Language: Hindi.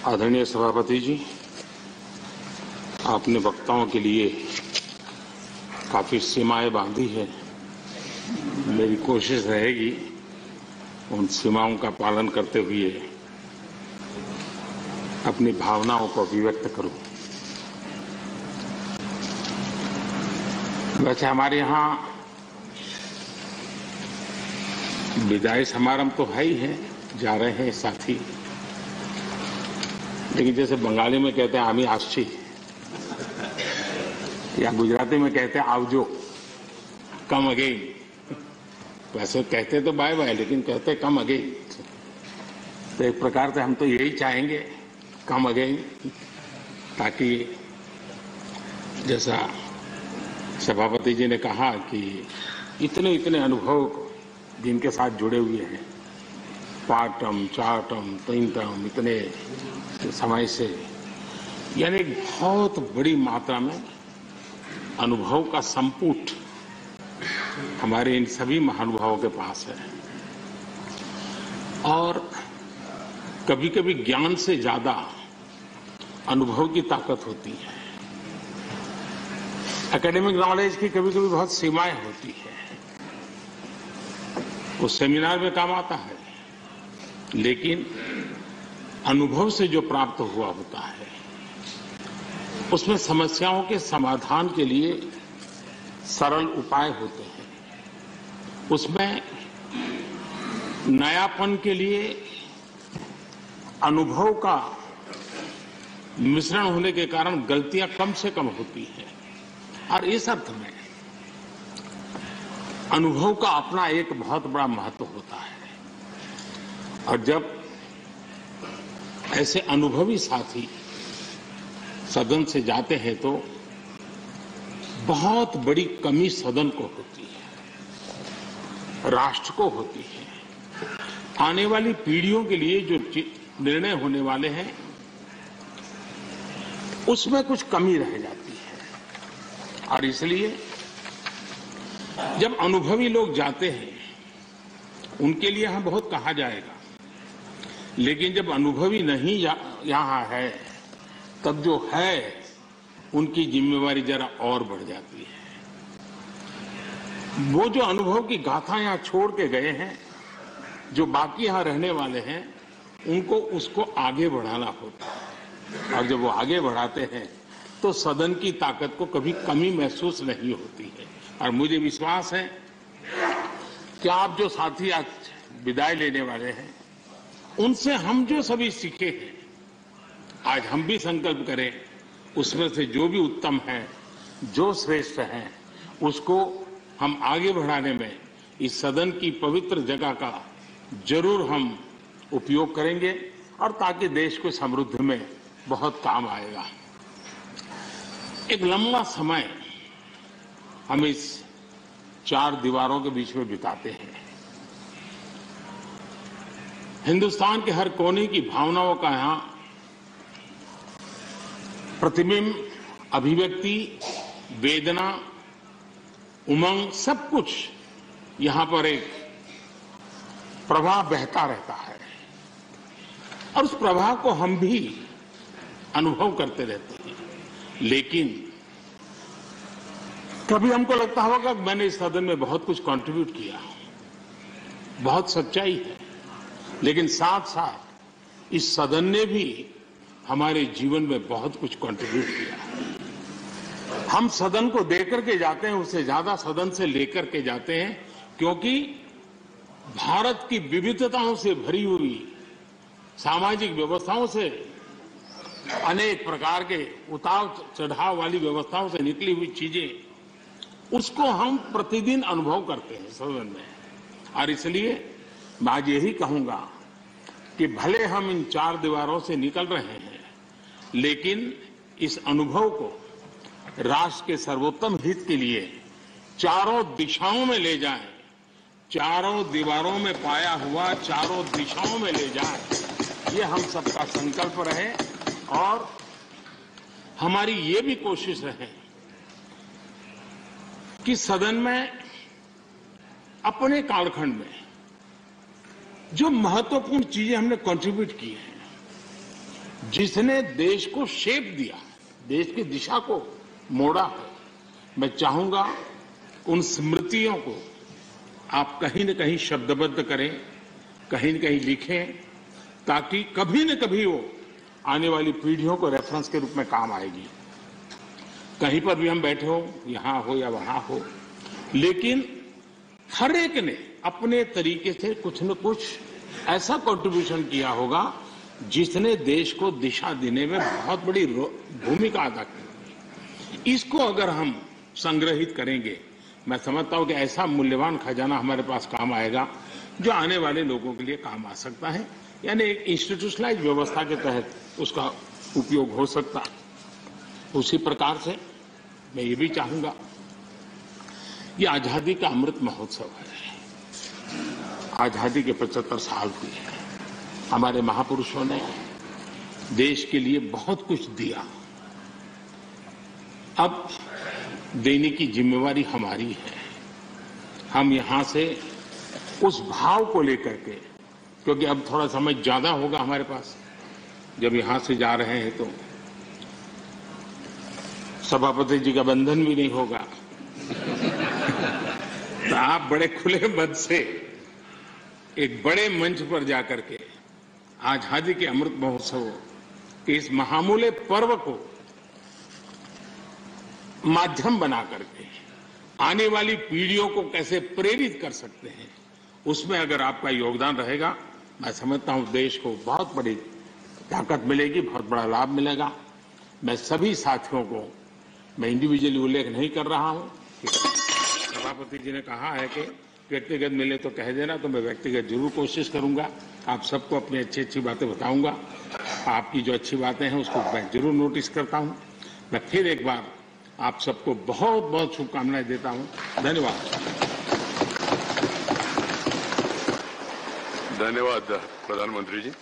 आदरणीय सभापति जी, आपने वक्ताओं के लिए काफी सीमाएं बांधी है। मेरी कोशिश रहेगी उन सीमाओं का पालन करते हुए अपनी भावनाओं को अभिव्यक्त करूं। वैसे हमारे यहाँ विदाई समारंभ तो है ही है, जा रहे हैं साथी, लेकिन जैसे बंगाली में कहते हैं आमी आशी, या गुजराती में कहते हैं आवजो, कम अगेन। वैसे कहते तो बाय बाय, लेकिन कहते कम अगेन। तो एक प्रकार से हम तो यही चाहेंगे, कम अगेन, ताकि जैसा सभापति जी ने कहा कि इतने इतने अनुभव जिनके साथ जुड़े हुए हैं, 5 टर्म, 4 टर्म, 3 टर्म, इतने समय से, यानी बहुत बड़ी मात्रा में अनुभव का संपुट हमारे इन सभी महानुभावों के पास है। और कभी कभी ज्ञान से ज्यादा अनुभव की ताकत होती है। एकेडमिक नॉलेज की कभी कभी बहुत सीमाएं होती है, वो सेमिनार में काम आता है, लेकिन अनुभव से जो प्राप्त हुआ होता है उसमें समस्याओं के समाधान के लिए सरल उपाय होते हैं, उसमें नयापन के लिए अनुभव का मिश्रण होने के कारण गलतियां कम से कम होती हैं। और इस अर्थ में अनुभव का अपना एक बहुत बड़ा महत्व होता है। और जब ऐसे अनुभवी साथी सदन से जाते हैं तो बहुत बड़ी कमी सदन को होती है, राष्ट्र को होती है। आने वाली पीढ़ियों के लिए जो निर्णय होने वाले हैं उसमें कुछ कमी रह जाती है। और इसलिए जब अनुभवी लोग जाते हैं उनके लिए यहां बहुत कहा जाएगा, लेकिन जब अनुभवी नहीं यहां है तब जो है उनकी जिम्मेवारी जरा और बढ़ जाती है। वो जो अनुभव की गाथा यहां छोड़ के गए हैं, जो बाकी यहां रहने वाले हैं, उनको उसको आगे बढ़ाना होता है। और जब वो आगे बढ़ाते हैं तो सदन की ताकत को कभी कमी महसूस नहीं होती है। और मुझे विश्वास है कि आप जो साथी आज विदाई लेने वाले हैं, उनसे हम जो सभी सीखे हैं, आज हम भी संकल्प करें उसमें से जो भी उत्तम है, जो श्रेष्ठ है, उसको हम आगे बढ़ाने में इस सदन की पवित्र जगह का जरूर हम उपयोग करेंगे, और ताकि देश को समृद्धि में बहुत काम आएगा। एक लंबा समय हम इस 4 दीवारों के बीच में बिताते हैं। हिंदुस्तान के हर कोने की भावनाओं का यहां प्रतिबिंब, अभिव्यक्ति, वेदना, उमंग, सब कुछ यहां पर एक प्रवाह बहता रहता है। और उस प्रवाह को हम भी अनुभव करते रहते हैं। लेकिन कभी हमको लगता होगा कि मैंने इस सदन में बहुत कुछ कंट्रीब्यूट किया, बहुत सच्चाई है, लेकिन साथ साथ इस सदन ने भी हमारे जीवन में बहुत कुछ कंट्रीब्यूट किया। हम सदन को देकर के जाते हैं, उससे ज्यादा सदन से लेकर के जाते हैं, क्योंकि भारत की विविधताओं से भरी हुई सामाजिक व्यवस्थाओं से, अनेक प्रकार के उतार चढ़ाव वाली व्यवस्थाओं से निकली हुई चीजें, उसको हम प्रतिदिन अनुभव करते हैं सदन में। और इसलिए मैं आज यही कहूंगा कि भले हम इन 4 दीवारों से निकल रहे हैं, लेकिन इस अनुभव को राष्ट्र के सर्वोत्तम हित के लिए चारों दिशाओं में ले जाएं, चारों दीवारों में पाया हुआ चारों दिशाओं में ले जाएं, ये हम सबका संकल्प रहे। और हमारी ये भी कोशिश रहे कि सदन में अपने कालखंड में जो महत्वपूर्ण चीजें हमने कंट्रीब्यूट की हैं, जिसने देश को शेप दिया, देश की दिशा को मोड़ा है। मैं चाहूंगा उन स्मृतियों को आप कहीं न कहीं शब्दबद्ध करें, कहीं न कहीं लिखें, ताकि कभी न कभी वो आने वाली पीढ़ियों को रेफरेंस के रूप में काम आएगी। कहीं पर भी हम बैठे हो, यहां हो या वहां हो, लेकिन हर एक ने अपने तरीके से कुछ न कुछ ऐसा कंट्रीब्यूशन किया होगा जिसने देश को दिशा देने में बहुत बड़ी भूमिका अदा की। इसको अगर हम संग्रहित करेंगे, मैं समझता हूं कि ऐसा मूल्यवान खजाना हमारे पास काम आएगा जो आने वाले लोगों के लिए काम आ सकता है, यानी एक इंस्टीट्यूशनलाइज व्यवस्था के तहत उसका उपयोग हो सकता है। उसी प्रकार से मैं ये भी चाहूंगा, ये आजादी का अमृत महोत्सव है। आजादी के 75 साल हुए हैं। हमारे महापुरुषों ने देश के लिए बहुत कुछ दिया। अब देने की जिम्मेवारी हमारी है। हम यहां से उस भाव को लेकर के, क्योंकि अब थोड़ा समय ज्यादा होगा हमारे पास, जब यहां से जा रहे हैं तो सभापति जी का बंधन भी नहीं होगा तो आप बड़े खुले मन से एक बड़े मंच पर जाकर के आजादी के अमृत महोत्सव के इस महामूल्य पर्व को माध्यम बना करके आने वाली पीढ़ियों को कैसे प्रेरित कर सकते हैं, उसमें अगर आपका योगदान रहेगा, मैं समझता हूं देश को बहुत बड़ी ताकत मिलेगी, बहुत बड़ा लाभ मिलेगा। मैं सभी साथियों को, मैं इंडिविजुअली उल्लेख नहीं कर रहा हूं, सभापति जी ने कहा है कि व्यक्तिगत मिले तो कह देना, तो मैं व्यक्तिगत जरूर कोशिश करूंगा। आप सबको अपनी अच्छी अच्छी बातें बताऊंगा। आपकी जो अच्छी बातें हैं उसको मैं जरूर नोटिस करता हूं। मैं फिर एक बार आप सबको बहुत बहुत शुभकामनाएं देता हूं। धन्यवाद। धन्यवाद प्रधानमंत्री जी।